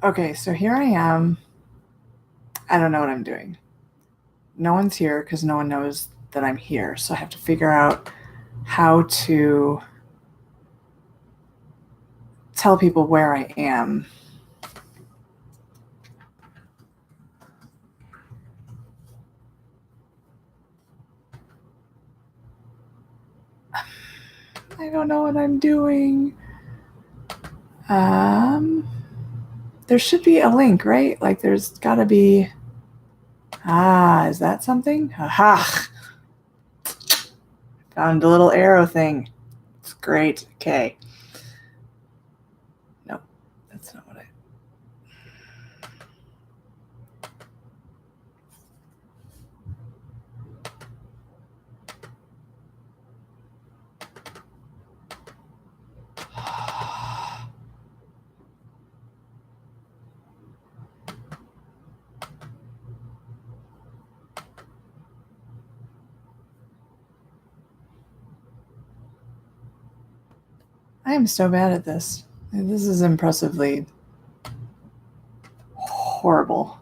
Okay, so here I am. I don't know what I'm doing. No one's here because no one knows that I'm here. So I have to figure out how to tell people where I am. I don't know what I'm doing. There should be a link, right? Like there's got to be. Is that something? Aha! Found a little arrow thing. It's great. Okay. No, that's not what I am so bad at this. This is impressively horrible.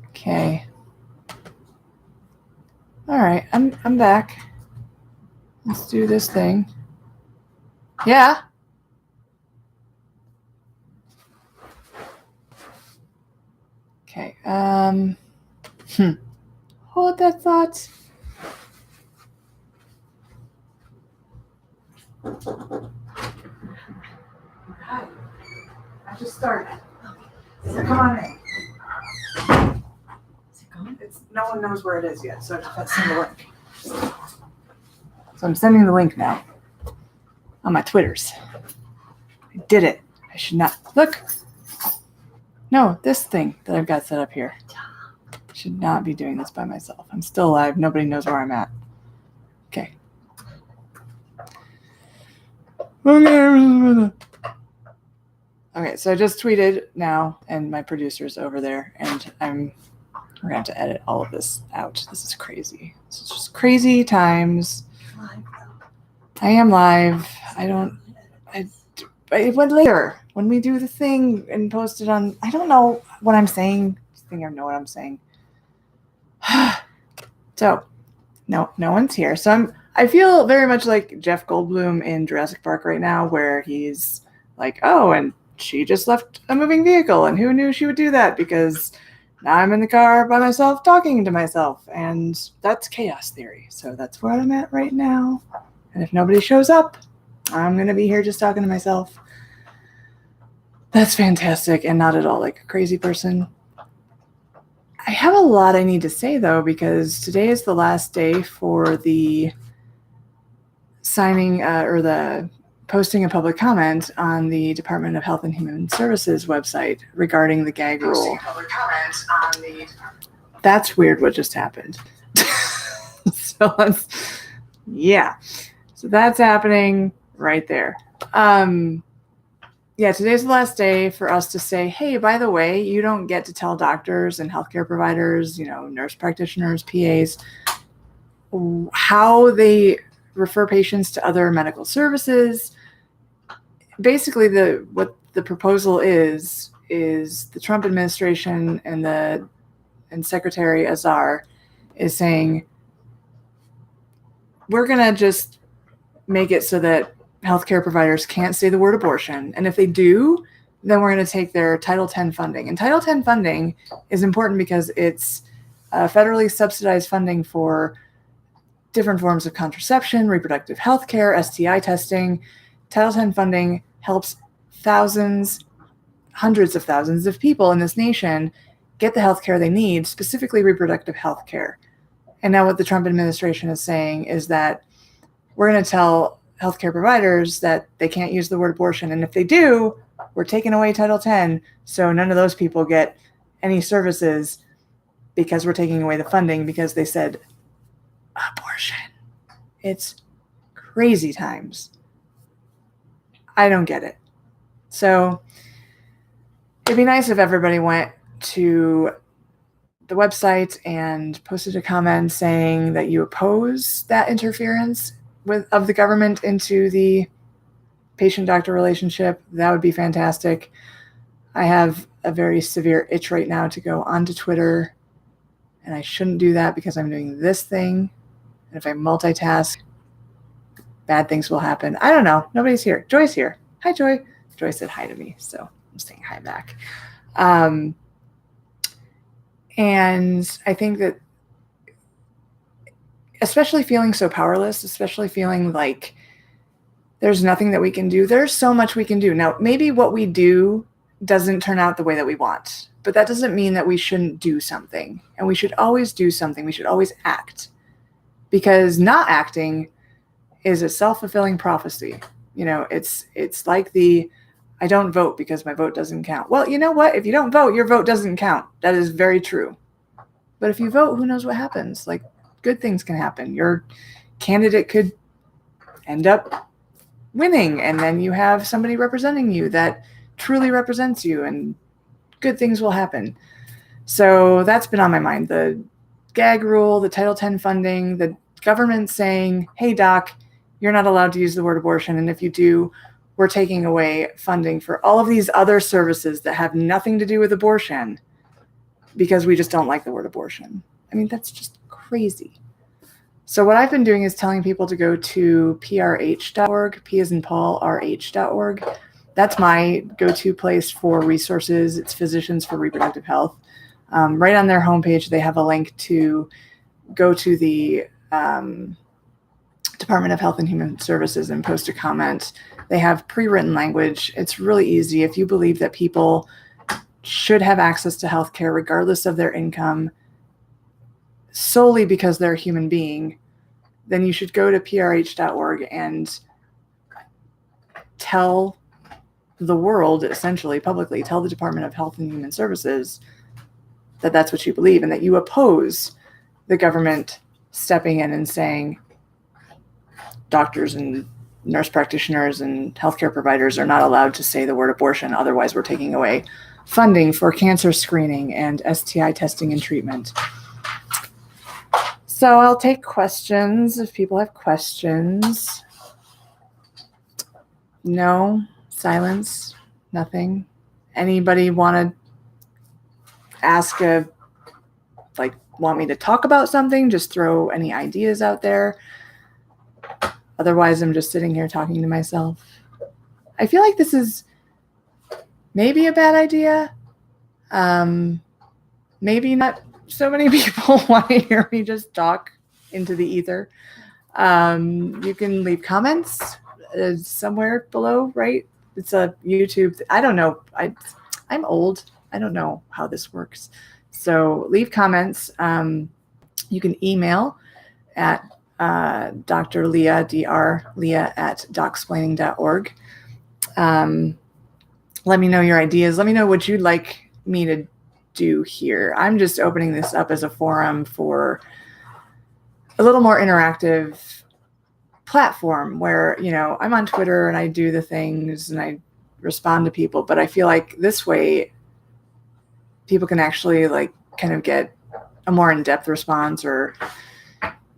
Okay. All right, I'm back. Let's do this thing. Yeah. Okay. Hold that thought. Hi. I just started. So come on in. Is it going? No one knows where it is yet, so I just have to send the link. So I'm sending the link now on my Twitters. I did it. I should not. Look. No, this thing that I've got set up here. I should not be doing this by myself. I'm still alive. Nobody knows where I'm at. Okay. Okay, so I just tweeted now, and my producer's over there, and we're gonna have to edit all of this out. This is crazy. This is just crazy times. I am live. It went later when we do the thing and post it on. I don't know what I'm saying. I think I know what I'm saying. So, no one's here. So I feel very much like Jeff Goldblum in Jurassic Park right now, where he's like, oh, and she just left a moving vehicle, and who knew she would do that? Because now I'm in the car by myself talking to myself, and that's chaos theory. So that's where I'm at right now. And if nobody shows up, I'm going to be here just talking to myself. That's fantastic, and not at all like a crazy person. I have a lot I need to say, though, because today is the last day for the signing or the posting a public comment on the Department of Health and Human Services website regarding the gag rule. That's weird what just happened. So that's happening right there. Today's the last day for us to say, hey, by the way, you don't get to tell doctors and healthcare providers, nurse practitioners, PAs, how they refer patients to other medical services. Basically, what the proposal is the Trump administration and Secretary Azar is saying, we're going to just make it so that healthcare providers can't say the word abortion. And if they do, then we're going to take their Title X funding. And Title X funding is important because it's federally subsidized funding for different forms of contraception, reproductive health care, STI testing. Title X funding helps hundreds of thousands of people in this nation get the health care they need, specifically reproductive health care. And now what the Trump administration is saying is that we're going to tell healthcare providers that they can't use the word abortion. And if they do, we're taking away Title X, so none of those people get any services because we're taking away the funding because they said abortion. It's crazy times. I don't get it. So it'd be nice if everybody went to the website and posted a comment saying that you oppose that interference of the government into the patient-doctor relationship, that would be fantastic. I have a very severe itch right now to go onto Twitter, and I shouldn't do that because I'm doing this thing. And if I multitask, bad things will happen. I don't know. Nobody's here. Joy's here. Hi, Joy. Joy said hi to me, so I'm saying hi back. And I think that especially feeling so powerless, especially feeling like there's nothing that we can do, there's so much we can do. Now, maybe what we do doesn't turn out the way that we want, but that doesn't mean that we shouldn't do something. And we should always do something. We should always act, because not acting is a self-fulfilling prophecy. You know, it's like I don't vote because my vote doesn't count. Well, you know what? If you don't vote, your vote doesn't count. That is very true. But if you vote, who knows what happens? Like, good things can happen. Your candidate could end up winning, and then you have somebody representing you that truly represents you, and good things will happen. So that's been on my mind. The gag rule, the Title X funding, the government saying, hey, doc, you're not allowed to use the word abortion. And if you do, we're taking away funding for all of these other services that have nothing to do with abortion because we just don't like the word abortion. I mean, that's just crazy. So what I've been doing is telling people to go to prh.org, P as in Paul, rh.org. That's my go-to place for resources. It's Physicians for Reproductive Health. Right on their homepage, they have a link to go to the Department of Health and Human Services and post a comment. They have pre-written language. It's really easy. If you believe that people should have access to healthcare regardless of their income, solely because they're a human being, then you should go to prh.org and tell the world, essentially, publicly, tell the Department of Health and Human Services that that's what you believe, and that you oppose the government stepping in and saying doctors and nurse practitioners and healthcare providers are not allowed to say the word abortion. Otherwise, we're taking away funding for cancer screening and STI testing and treatment. So I'll take questions if people have questions. No, silence, nothing. Anybody want to ask want me to talk about something? Just throw any ideas out there. Otherwise, I'm just sitting here talking to myself. I feel like this is maybe a bad idea. Maybe not so many people want to hear me just talk into the ether. You can leave comments somewhere below, right? It's a YouTube. I don't know. I'm old. I don't know how this works. So leave comments. You can email at Dr. Leah, Leah at docsplaining.org. Let me know your ideas. Let me know what you'd like me to do here. I'm just opening this up as a forum for a little more interactive platform where, you know, I'm on Twitter and I do the things and I respond to people, but I feel like this way people can actually kind of get a more in-depth response or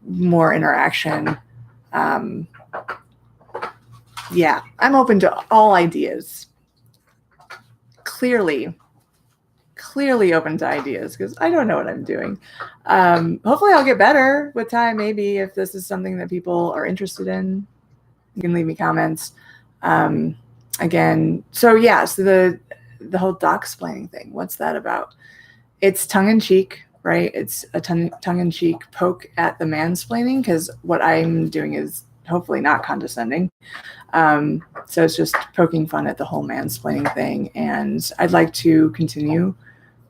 more interaction. Yeah, I'm open to all ideas. Clearly open to ideas because I don't know what I'm doing. Hopefully I'll get better with time. Maybe if this is something that people are interested in, you can leave me comments. Again, so the whole docsplaining thing, what's that about? It's tongue-in-cheek, right? It's a tongue-in-cheek poke at the mansplaining, because what I'm doing is hopefully not condescending. So it's just poking fun at the whole mansplaining thing. And I'd like to continue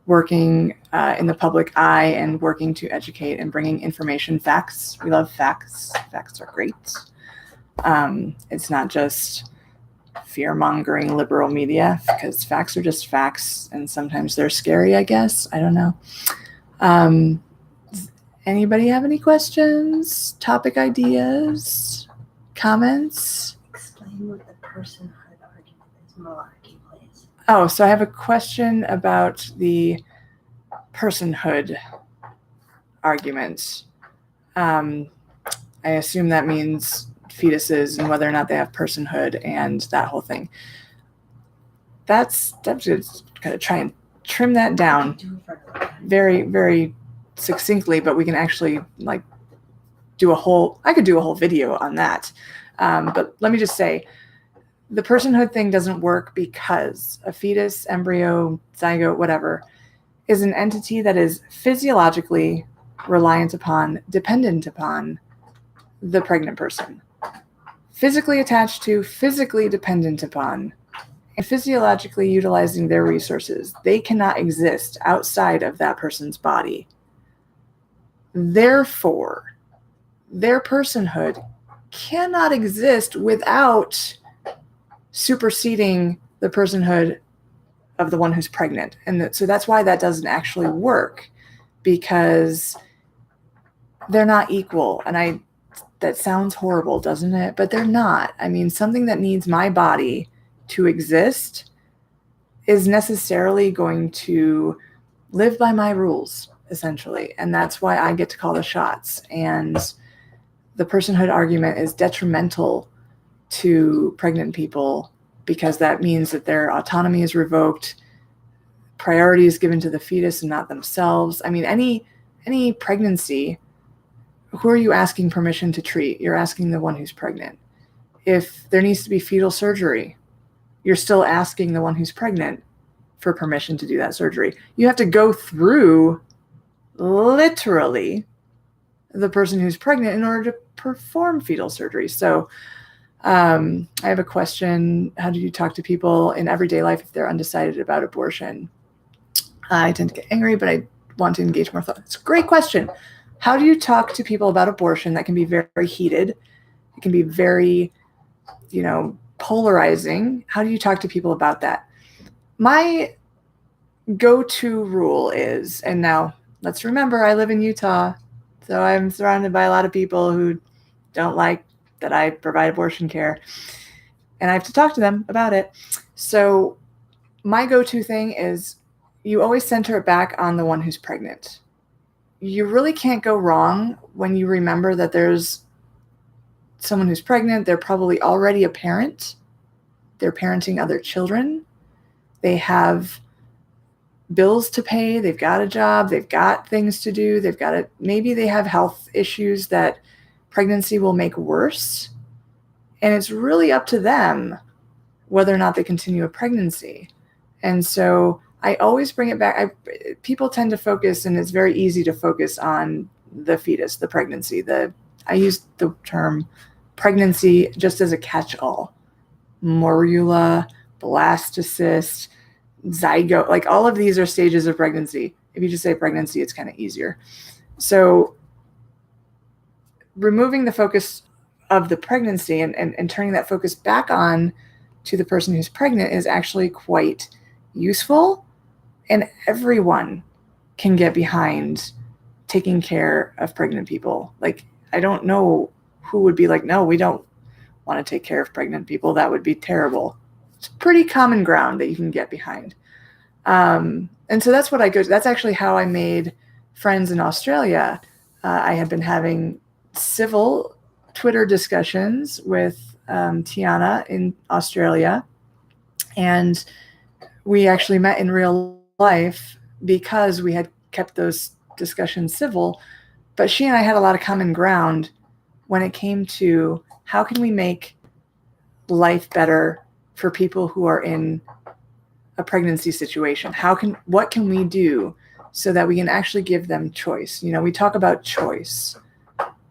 working in the public eye and working to educate and bringing information, facts. We love facts. Facts are great. It's not just fear-mongering liberal media, because facts are just facts, and sometimes they're scary, I guess. I don't know. Does anybody have any questions, topic ideas, comments? Explain what the personhood argument is, malarkey, please. Oh, so I have a question about the personhood argument. I assume that means fetuses and whether or not they have personhood and that whole thing. That's just kind of try and trim that down very, very succinctly, but we can actually like I could do a whole video on that. But let me just say, the personhood thing doesn't work because a fetus, embryo, zygote, whatever, is an entity that is physiologically dependent upon the pregnant person. Physically attached to, physically dependent upon, and physiologically utilizing their resources. They cannot exist outside of that person's body. Therefore, their personhood cannot exist without superseding the personhood of the one who's pregnant. And so that's why that doesn't actually work, because they're not equal. And that sounds horrible, doesn't it? But they're not. I mean, something that needs my body to exist is necessarily going to live by my rules, essentially. And that's why I get to call the shots. And the personhood argument is detrimental to pregnant people because that means that their autonomy is revoked, priority is given to the fetus and not themselves. I mean, any pregnancy, who are you asking permission to treat? You're asking the one who's pregnant. If there needs to be fetal surgery, you're still asking the one who's pregnant for permission to do that surgery. You have to go through literally the person who's pregnant in order to perform fetal surgery. So I have a question. How do you talk to people in everyday life if they're undecided about abortion? I tend to get angry, but I want to engage more thought. It's a great question. How do you talk to people about abortion? That can be very, very heated. It can be very, polarizing. How do you talk to people about that? My go-to rule is, and now let's remember I live in Utah, so I'm surrounded by a lot of people who don't like that I provide abortion care, and I have to talk to them about it. So my go-to thing is you always center it back on the one who's pregnant. You really can't go wrong when you remember that there's someone who's pregnant. They're probably already a parent. They're parenting other children. They have bills to pay. They've got a job. They've got things to do. Maybe they have health issues that pregnancy will make worse. And it's really up to them whether or not they continue a pregnancy. And so I always bring it back. People tend to focus, and it's very easy to focus on the fetus, the pregnancy. I use the term pregnancy just as a catch-all. Morula, blastocyst, zygote, like all of these are stages of pregnancy. If you just say pregnancy, it's kind of easier. So removing the focus of the pregnancy and turning that focus back on to the person who's pregnant is actually quite useful. And everyone can get behind taking care of pregnant people. Like, I don't know who would be like, no, we don't want to take care of pregnant people. That would be terrible. It's pretty common ground that you can get behind. And so that's what I go to. That's actually how I made friends in Australia. I had been having civil Twitter discussions with Tiana in Australia. And we actually met in real life because we had kept those discussions civil. But she and I had a lot of common ground when it came to how can we make life better for people who are in a pregnancy situation? What can we do so that we can actually give them choice? We talk about choice.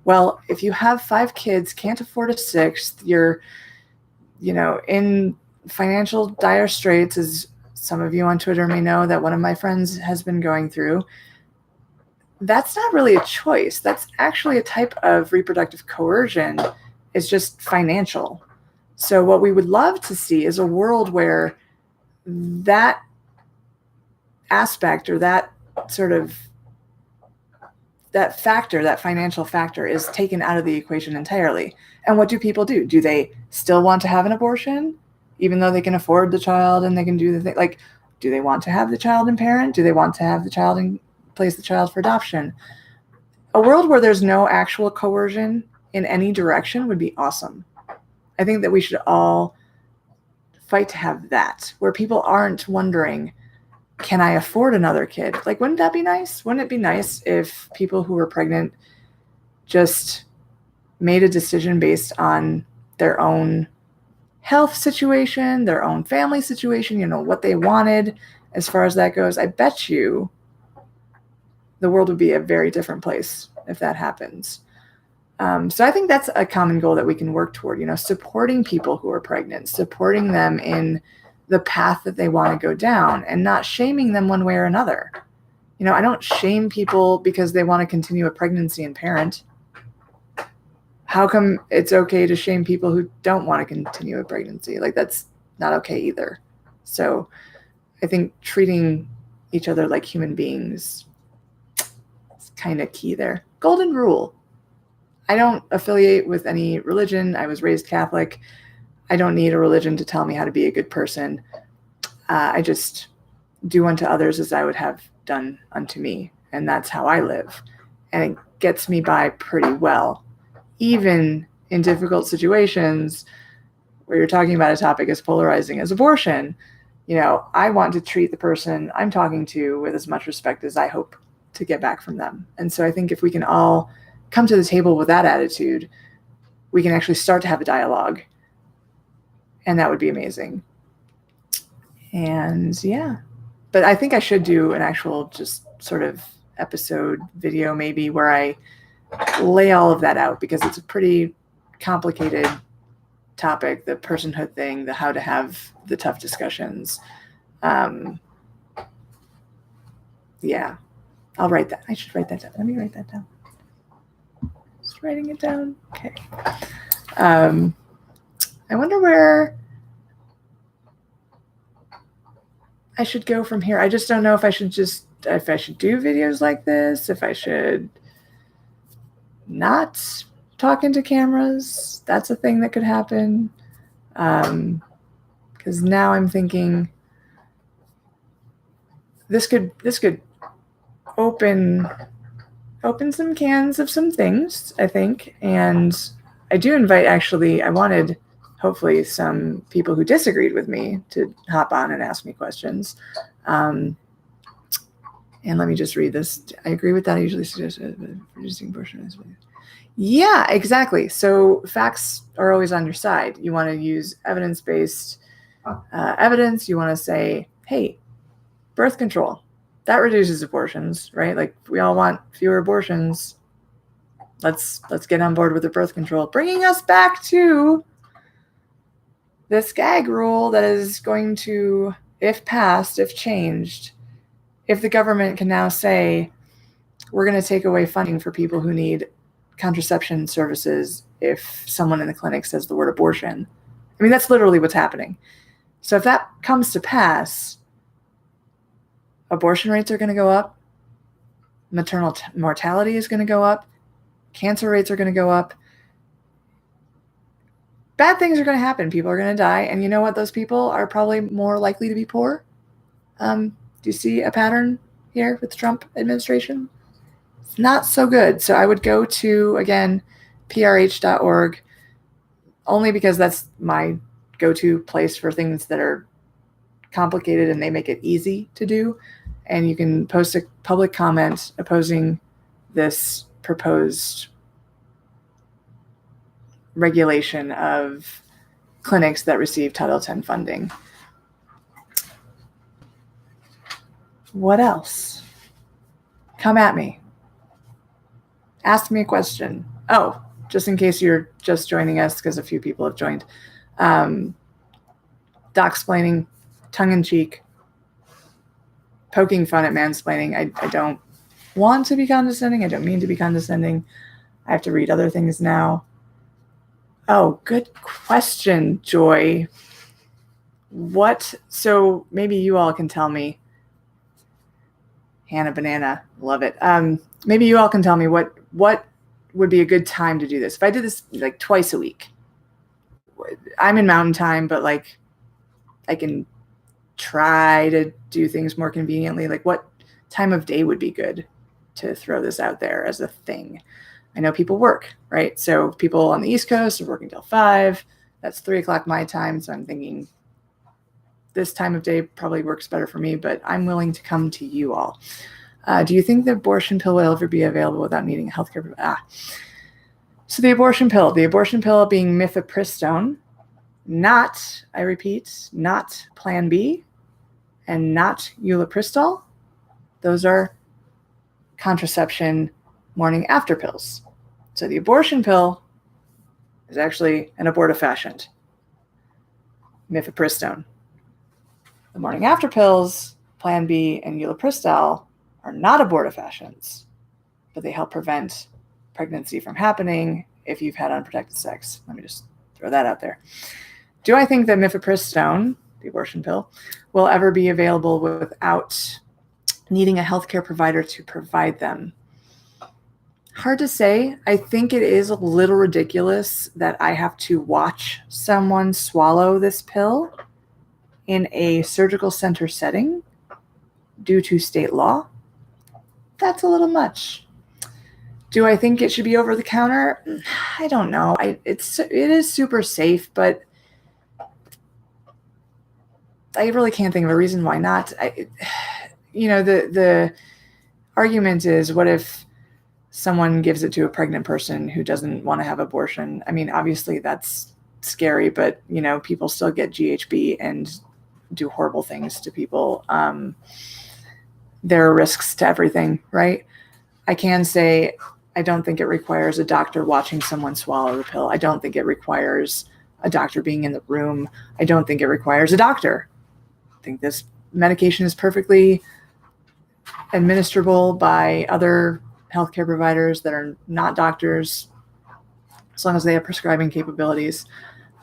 Well, if you have 5 kids, can't afford a 6th, you're, in financial dire straits, as some of you on Twitter may know that one of my friends has been going through, that's not really a choice. That's actually a type of reproductive coercion. It's just financial. So what we would love to see is a world where that aspect or that sort of that financial factor is taken out of the equation entirely. And what do people do? Do they still want to have an abortion, even though they can afford the child and they can do the thing? Like, do they want to have the child and parent? Do they want to have the child and place the child for adoption? A world where there's no actual coercion in any direction would be awesome. I think that we should all fight to have that, where people aren't wondering, can I afford another kid? Like, wouldn't that be nice? Wouldn't it be nice if people who were pregnant just made a decision based on their own health situation, their own family situation, you know, what they wanted as far as that goes? I bet you the world would be a very different place if that happens. So I think that's a common goal that we can work toward, you know, supporting people who are pregnant, supporting them in the path that they want to go down, and not shaming them one way or another. You know, I don't shame people because they want to continue a pregnancy and parent. How come it's okay to shame people who don't want to continue a pregnancy? Like, that's not okay either. So I think treating each other like human beings is kind of key there. Golden rule. I don't affiliate with any religion. I was raised Catholic. I don't need a religion to tell me how to be a good person. I just do unto others as I would have done unto me. And that's how I live. And it gets me by pretty well, even in difficult situations where you're talking about a topic as polarizing as abortion. You know, I want to treat the person I'm talking to with as much respect as I hope to get back from them. And so I think if we can all come to the table with that attitude, we can actually start to have a dialogue. And that would be amazing. And yeah, but I think I should do an actual just sort of episode video maybe where I lay all of that out, because it's a pretty complicated topic, the personhood thing, the how to have the tough discussions. Yeah, I'll write that. I should write that down. Let me write that down. Just writing it down. Okay. I wonder where I should go from here. I just don't know if I should do videos like this, if I should not talk into cameras. That's a thing that could happen. Because now I'm thinking this could open some cans of some things, I think. And I do invite, actually, I wanted hopefully some people who disagreed with me to hop on and ask me questions. And let me just read this. I agree with that. I usually suggest reducing abortion. Yeah, exactly. So facts are always on your side. You want to use evidence-based evidence. You want to say, hey, birth control, that reduces abortions, right? Like, we all want fewer abortions. Let's get on board with the birth control, bringing us back to this gag rule that is going to, if passed, if changed, if the government can now say, we're going to take away funding for people who need contraception services if someone in the clinic says the word abortion. I mean, that's literally what's happening. So if that comes to pass, abortion rates are going to go up, maternal mortality is going to go up, cancer rates are going to go up, bad things are going to happen. People are going to die. And you know what? Those people are probably more likely to be poor. Do you see a pattern here with the Trump administration? It's not so good. So I would go to, again, prh.org, only because that's my go-to place for things that are complicated and they make it easy to do. And you can post a public comment opposing this proposed regulation of clinics that receive Title X funding. What else? Come at me. Ask me a question. Oh, just in case you're just joining us, because a few people have joined. Docsplaining, tongue-in-cheek, poking fun at mansplaining. I don't want to be condescending. I don't mean to be condescending. I have to read other things now. Oh, good question, Joy. So maybe you all can tell me. Hannah Banana, love it. Maybe you all can tell me what would be a good time to do this. If I did this like twice a week, I'm in mountain time, but like I can try to do things more conveniently. Like, what time of day would be good to throw this out there as a thing? I know people work, right? So people on the East Coast are working till 5. That's 3 o'clock my time. So I'm thinking this time of day probably works better for me, but I'm willing to come to you all. Do you think the abortion pill will ever be available without needing a healthcare? So the abortion pill being mifepristone, not, I repeat, not Plan B and not ulipristal. Those are contraception morning after pills. So the abortion pill is actually an abortifacient, mifepristone. The morning after pills, Plan B and ulipristal, are not abortifacients, but they help prevent pregnancy from happening if you've had unprotected sex. Let me just throw that out there. Do I think that mifepristone, the abortion pill, will ever be available without needing a healthcare provider to provide them? Hard to say. I think it is a little ridiculous that I have to watch someone swallow this pill in a surgical center setting due to state law. That's a little much. Do I think it should be over the counter? I don't know. It is super safe, but I really can't think of a reason why not. The argument is, what if someone gives it to a pregnant person who doesn't want to have abortion? I mean, obviously that's scary, but people still get GHB and do horrible things to people. There are risks to everything, right? I can say I don't think it requires a doctor watching someone swallow the pill. I don't think it requires a doctor being in the room. I don't think it requires a doctor. I think this medication is perfectly administrable by other healthcare providers that are not doctors, as long as they have prescribing capabilities.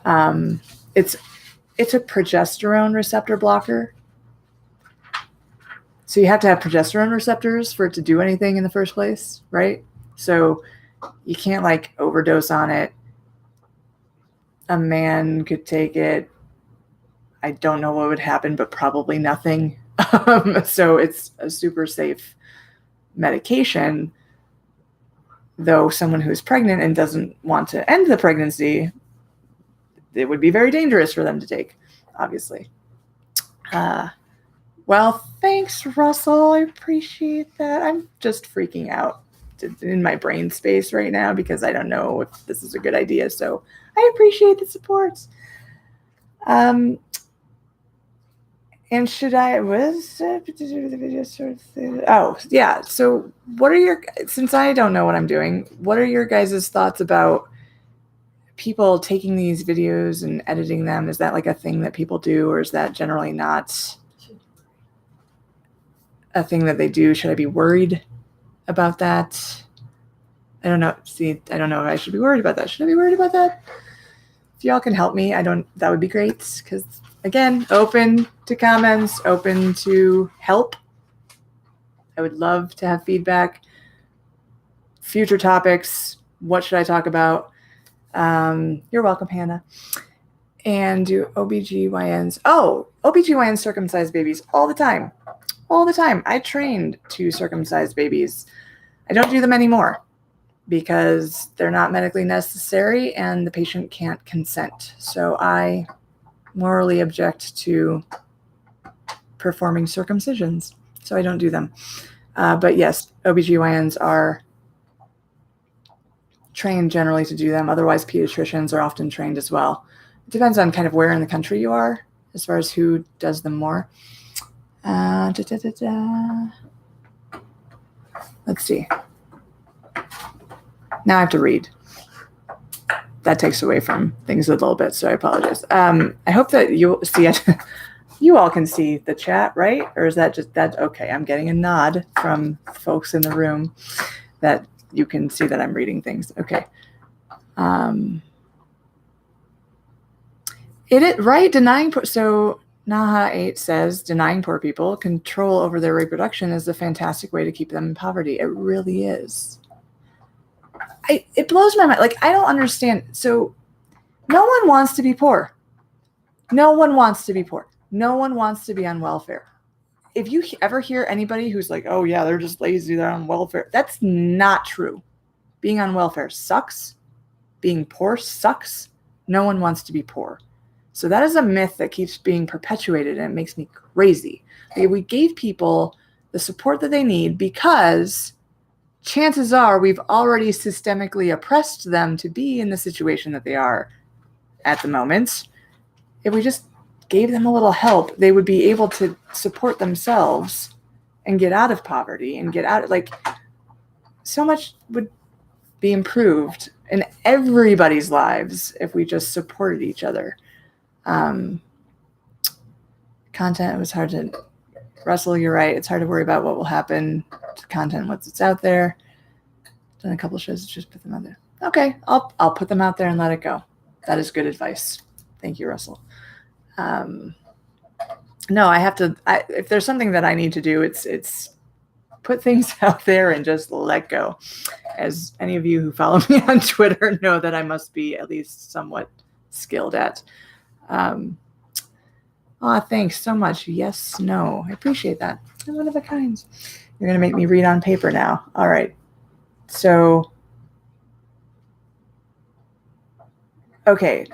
It's a progesterone receptor blocker. So you have to have progesterone receptors for it to do anything in the first place, right? So you can't overdose on it. A man could take it. I don't know what would happen, but probably nothing. So it's a super safe medication, though someone who's pregnant and doesn't want to end the pregnancy, it would be very dangerous for them to take, obviously. Well, thanks, Russell. I appreciate that. I'm just freaking out in my brain space right now because I don't know if this is a good idea. So I appreciate the support. And should I oh yeah. So since I don't know what I'm doing, what are your guys' thoughts about people taking these videos and editing them? Is that a thing that people do, or is that generally not a thing that they do? Should I be worried about that? I don't know. I don't know if I should be worried about that. Should I be worried about that? If y'all can help me, that would be great. Because again, open to comments, open to help. I would love to have feedback. Future topics. What should I talk about? You're welcome, Hannah. And do OBGYNs? Oh, OBGYNs circumcise babies all the time. All the time. I trained to circumcise babies. I don't do them anymore because they're not medically necessary and the patient can't consent. So I morally object to performing circumcisions. So I don't do them. But yes, OBGYNs are trained generally to do them. Otherwise, pediatricians are often trained as well. It depends on kind of where in the country you are as far as who does them more. Let's see. Now I have to read. That takes away from things a little bit, so I apologize. I hope that you see it. You all can see the chat, right? Or is that just that? Okay, I'm getting a nod from folks in the room that you can see that I'm reading things. Okay. Right? So Naha 8 says, denying poor people control over their reproduction is a fantastic way to keep them in poverty. It really is. It blows my mind. I don't understand. So no one wants to be poor. No one wants to be poor. No one wants to be on welfare. If you ever hear anybody who's like, oh yeah, they're just lazy, they're on welfare, that's not true. Being on welfare sucks. Being poor sucks. No one wants to be poor. So that is a myth that keeps being perpetuated, and it makes me crazy. Like, we gave people the support that they need because chances are we've already systemically oppressed them to be in the situation that they are at the moment. If we just gave them a little help, they would be able to support themselves and get out of poverty and get out, like, so much would be improved in everybody's lives if we just supported each other. Content, it was hard to, Russell, you're right. It's hard to worry about what will happen to content once it's out there. Done a couple of shows, just put them out there. Okay, I'll put them out there and let it go. That is good advice. Thank you, Russell. No, I have to, if there's something that I need to do, it's put things out there and just let go. As any of you who follow me on Twitter know that I must be at least somewhat skilled at. Thanks so much. Yes, no. I appreciate that. I'm one of a kind. You're going to make me read on paper now. All right. So, okay.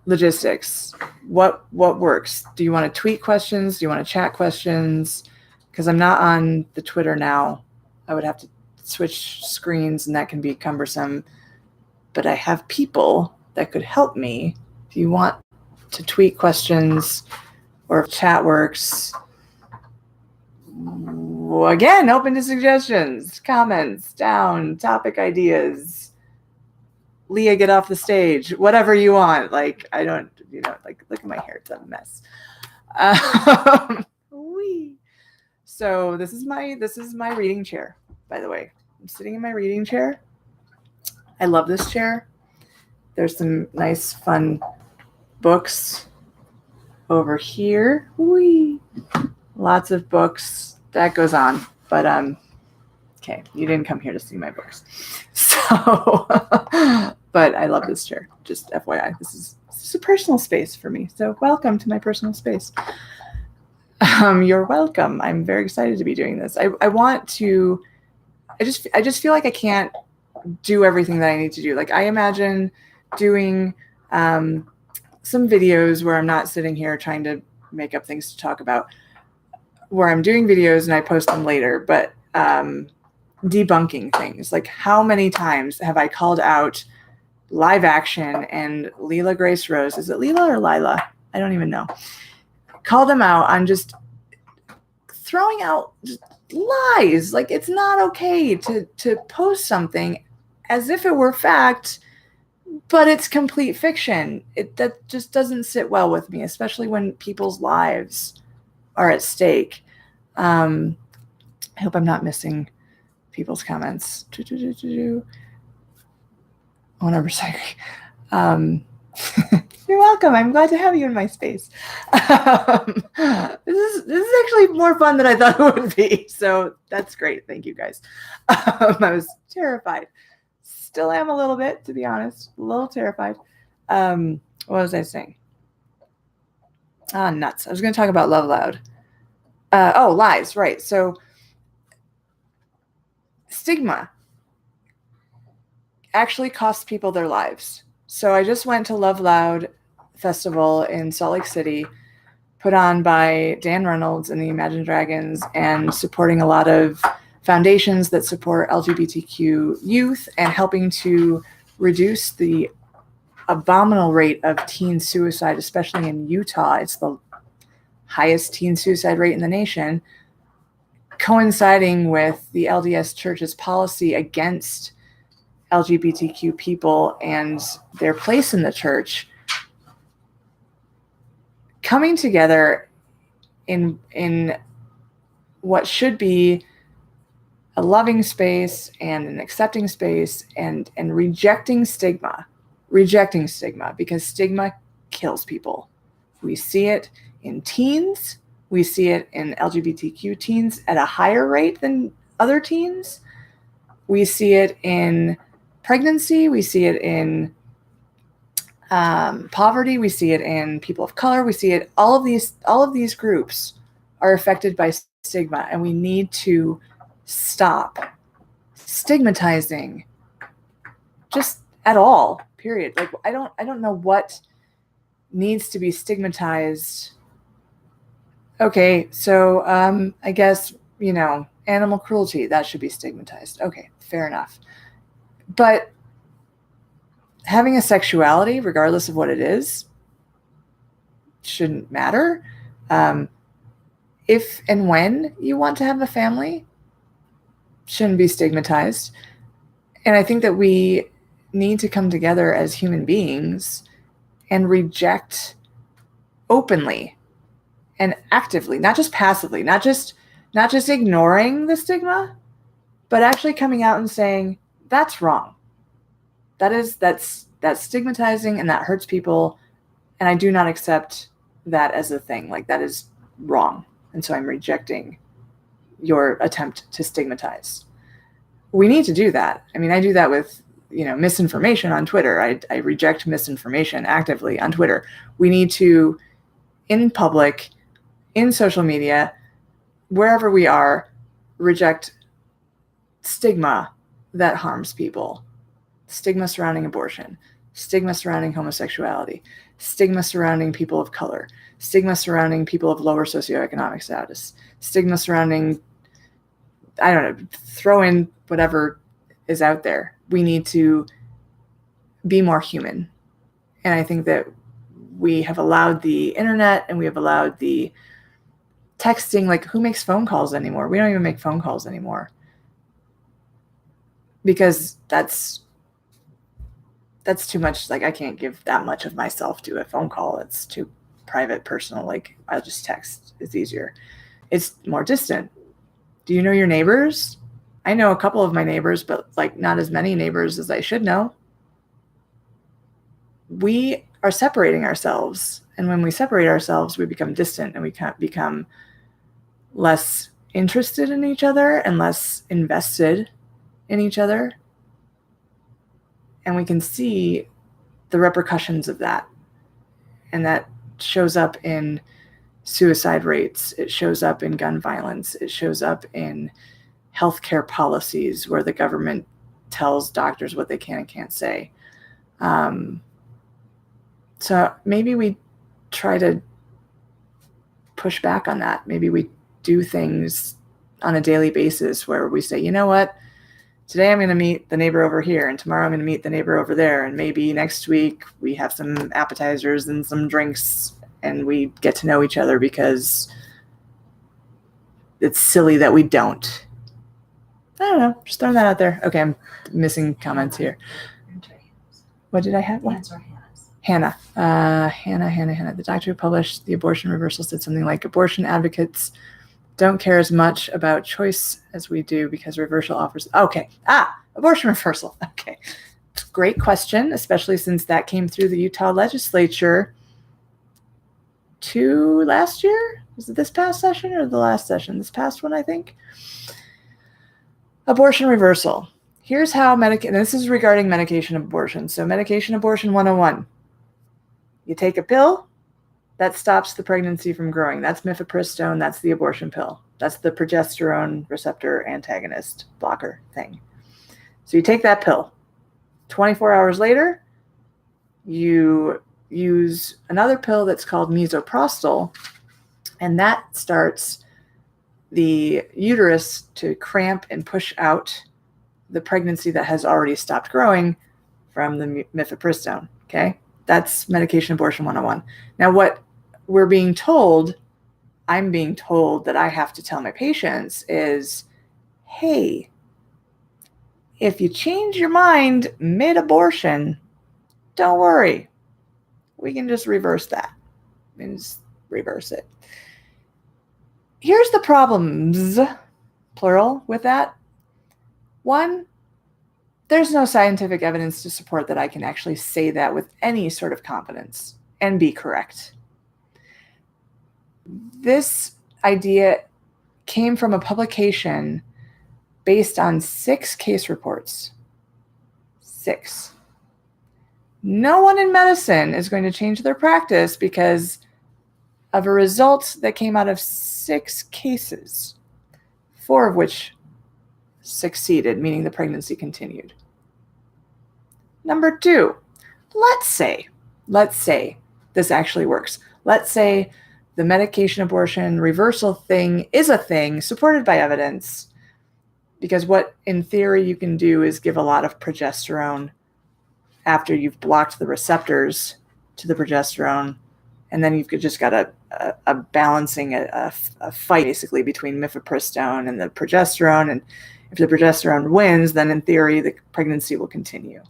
Logistics. What works? Do you want to tweet questions? Do you want to chat questions? Because I'm not on the Twitter now. I would have to switch screens, and that can be cumbersome. But I have people that could help me. If you want to tweet questions, or if chat works, again, open to suggestions, comments, down, topic ideas. Leah, get off the stage. Whatever you want. Like, I don't, like, look at my hair. It's a mess. So this is my reading chair, by the way. I'm sitting in my reading chair. I love this chair. There's some nice, fun books over here. Lots of books. That goes on. But okay, you didn't come here to see my books. So, but I love this chair. Just FYI, this is a personal space for me. So welcome to my personal space. You're welcome. I'm very excited to be doing this. I want to, I just feel like I can't do everything that I need to do. Like, I imagine doing some videos where I'm not sitting here trying to make up things to talk about, where I'm doing videos and I post them later, but debunking things. Like, how many times have I called out live action and Leela Grace Rose? Is it Leela or Lila? I don't even know. Call them out on just throwing out just lies. Like, it's not okay to post something as if it were fact, but it's complete fiction. That just doesn't sit well with me, especially when people's lives are at stake. I hope I'm not missing people's comments. 100%. You're welcome. I'm glad to have you in my space. This is actually more fun than I thought it would be. So that's great. Thank you, guys. I was terrified. Still am a little bit, to be honest. A little terrified. What was I saying? Nuts. I was going to talk about Love Loud. Lies. Right. So stigma actually costs people their lives. So I just went to Love Loud Festival in Salt Lake City, put on by Dan Reynolds and the Imagine Dragons, and supporting a lot of foundations that support LGBTQ youth and helping to reduce the abominable rate of teen suicide, especially in Utah. It's the highest teen suicide rate in the nation, coinciding with the LDS Church's policy against LGBTQ people and their place in the church, coming together in what should be a loving space and an accepting space, and rejecting stigma, because stigma kills people. We see it in teens. We see it in LGBTQ teens at a higher rate than other teens. We see it in pregnancy. We see it in poverty. We see it in people of color. We see it. All of these groups are affected by stigma, and we need to stop stigmatizing just at all, period. Like, I don't know what needs to be stigmatized. Okay, so I guess, animal cruelty, that should be stigmatized. Okay, fair enough. But having a sexuality, regardless of what it is, shouldn't matter. If and when you want to have a family, shouldn't be stigmatized. And I think that we need to come together as human beings and reject openly and actively, not just passively, not just ignoring the stigma, but actually coming out and saying, that's wrong. That's stigmatizing and that hurts people. And I do not accept that as a thing. Like, that is wrong. And so I'm rejecting your attempt to stigmatize. We need to do that. I mean, I do that with, misinformation on Twitter. I reject misinformation actively on Twitter. We need to, in public, in social media, wherever we are, reject stigma that harms people. Stigma surrounding abortion, stigma surrounding homosexuality, stigma surrounding people of color, stigma surrounding people of lower socioeconomic status, stigma surrounding, I don't know, throw in whatever is out there. We need to be more human. And I think that we have allowed the internet and we have allowed the texting, like, who makes phone calls anymore? We don't even make phone calls anymore. Because that's too much. Like, I can't give that much of myself to a phone call. It's too private, personal. Like, I'll just text. It's easier. It's more distant. Do you know your neighbors? I know a couple of my neighbors, but like not as many neighbors as I should know. We are separating ourselves. And when we separate ourselves, we become distant and we can't become less interested in each other and less invested in each other. And we can see the repercussions of that. And that shows up in suicide rates. It shows up in gun violence. It shows up in healthcare policies where the government tells doctors what they can and can't say. So maybe we try to push back on that. Maybe we do things on a daily basis where we say, you know what? Today I'm going to meet the neighbor over here, and tomorrow I'm going to meet the neighbor over there, and maybe next week we have some appetizers and some drinks, and we get to know each other because it's silly that we don't. I don't know. Just throwing that out there. Okay, I'm missing comments here. What did I have? What? Hannah. Hannah. The doctor who published The Abortion Reversal said something like, abortion advocates don't care as much about choice as we do because reversal offers. Okay. Abortion reversal. Okay. Great question, especially since that came through the Utah legislature last year. Was it this past session or the last session? This past one, I think. Abortion reversal. Here's how this is regarding medication abortion. So medication abortion 101. You take a pill that stops the pregnancy from growing. That's mifepristone. That's the abortion pill. That's the progesterone receptor antagonist blocker thing. So you take that pill. 24 hours later, you use another pill that's called misoprostol, and that starts the uterus to cramp and push out the pregnancy that has already stopped growing from the mifepristone. Okay? That's medication abortion 101. Now, what we're being told, I'm being told that I have to tell my patients is, hey, if you change your mind mid-abortion, don't worry. We can just reverse that. We can just reverse it. Here's the problems, plural, with that. One, there's no scientific evidence to support that I can actually say that with any sort of confidence and be correct. This idea came from a publication based on 6 case reports. 6. No one in medicine is going to change their practice because of a result that came out of 6 cases, 4 of which succeeded, meaning the pregnancy continued. Number 2, let's say this actually works. Let's say the medication abortion reversal thing is a thing supported by evidence, because what in theory you can do is give a lot of progesterone after you've blocked the receptors to the progesterone, and then you've just got a balancing, a fight basically between mifepristone and the progesterone, and if the progesterone wins, then in theory the pregnancy will continue.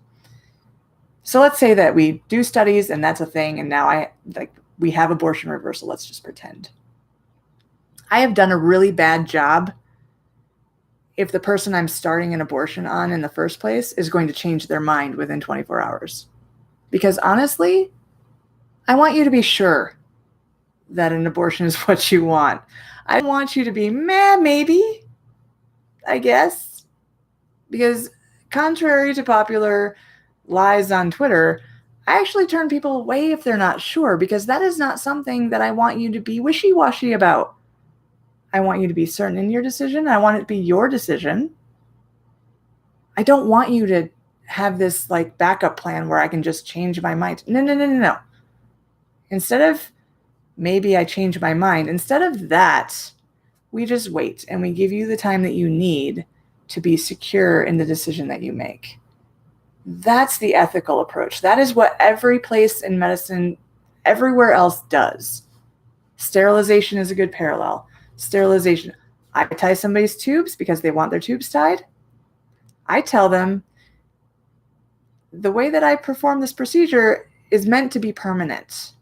So let's say that we do studies and that's a thing, and now we have abortion reversal. Let's just pretend. I have done a really bad job if the person I'm starting an abortion on in the first place is going to change their mind within 24 hours. Because honestly, I want you to be sure that an abortion is what you want. I don't want you to be, maybe, I guess. Because contrary to popular lies on Twitter, I actually turn people away if they're not sure, because that is not something that I want you to be wishy-washy about. I want you to be certain in your decision. I want it to be your decision. I don't want you to have this like backup plan where I can just change my mind. No. Instead of maybe I change my mind, instead of that, we just wait and we give you the time that you need to be secure in the decision that you make. That's the ethical approach. That is what every place in medicine, everywhere else does. Sterilization is a good parallel. Sterilization. I tie somebody's tubes because they want their tubes tied. I tell them the way that I perform this procedure is meant to be permanent.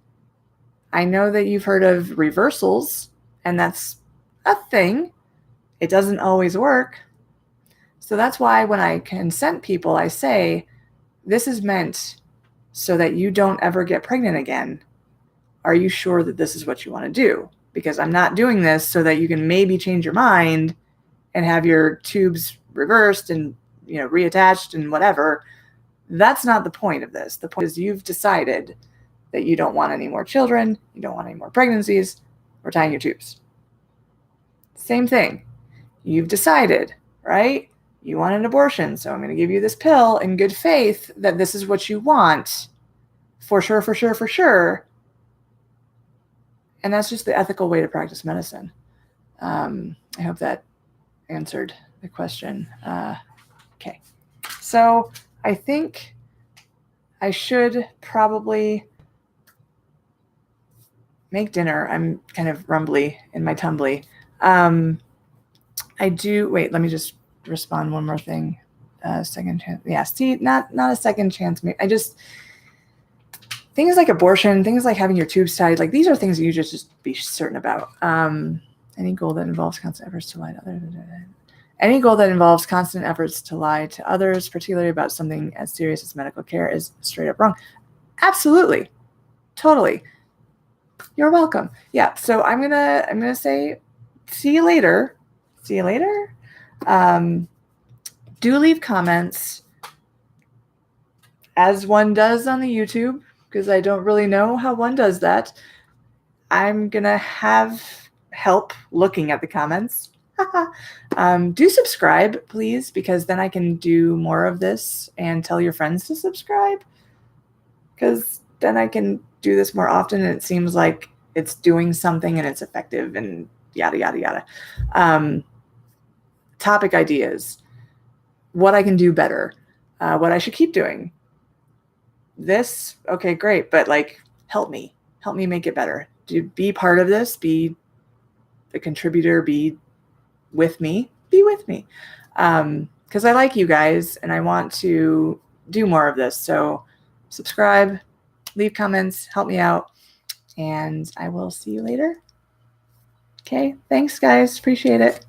I know that you've heard of reversals, and that's a thing. It doesn't always work. So that's why when I consent people, I say, this is meant so that you don't ever get pregnant again. Are you sure that this is what you want to do? Because I'm not doing this so that you can maybe change your mind and have your tubes reversed and reattached and whatever. That's not the point of this. The point is you've decided that you don't want any more children, you don't want any more pregnancies, we're tying your tubes. Same thing. You've decided, right? You want an abortion, so I'm going to give you this pill in good faith that this is what you want. For sure. And that's just the ethical way to practice medicine. I hope that answered the question. Okay. So I think I should probably make dinner. I'm kind of rumbly in my tumbly. Wait, let me just respond one more thing. Second chance. Yeah, see, not a second chance. Things like abortion, things like having your tubes tied, like these are things that you just be certain about. Any goal that involves constant efforts to lie to others. Any goal that involves constant efforts to lie to others, particularly about something as serious as medical care, is straight up wrong. Absolutely. Totally. You're welcome. Yeah, so I'm gonna say see you later. See you later. Do leave comments, as one does on the YouTube, because I don't really know how one does that. I'm gonna have help looking at the comments. Do subscribe, please, because then I can do more of this and tell your friends to subscribe, because then I can do this more often and it seems like it's doing something and it's effective and yada, yada, yada. Topic ideas, what I can do better, what I should keep doing. This, okay, great, but like, help me make it better. Be part of this, be a contributor, be with me, because I like you guys and I want to do more of this. So subscribe, leave comments, help me out, and I will see you later. Okay, thanks guys, appreciate it.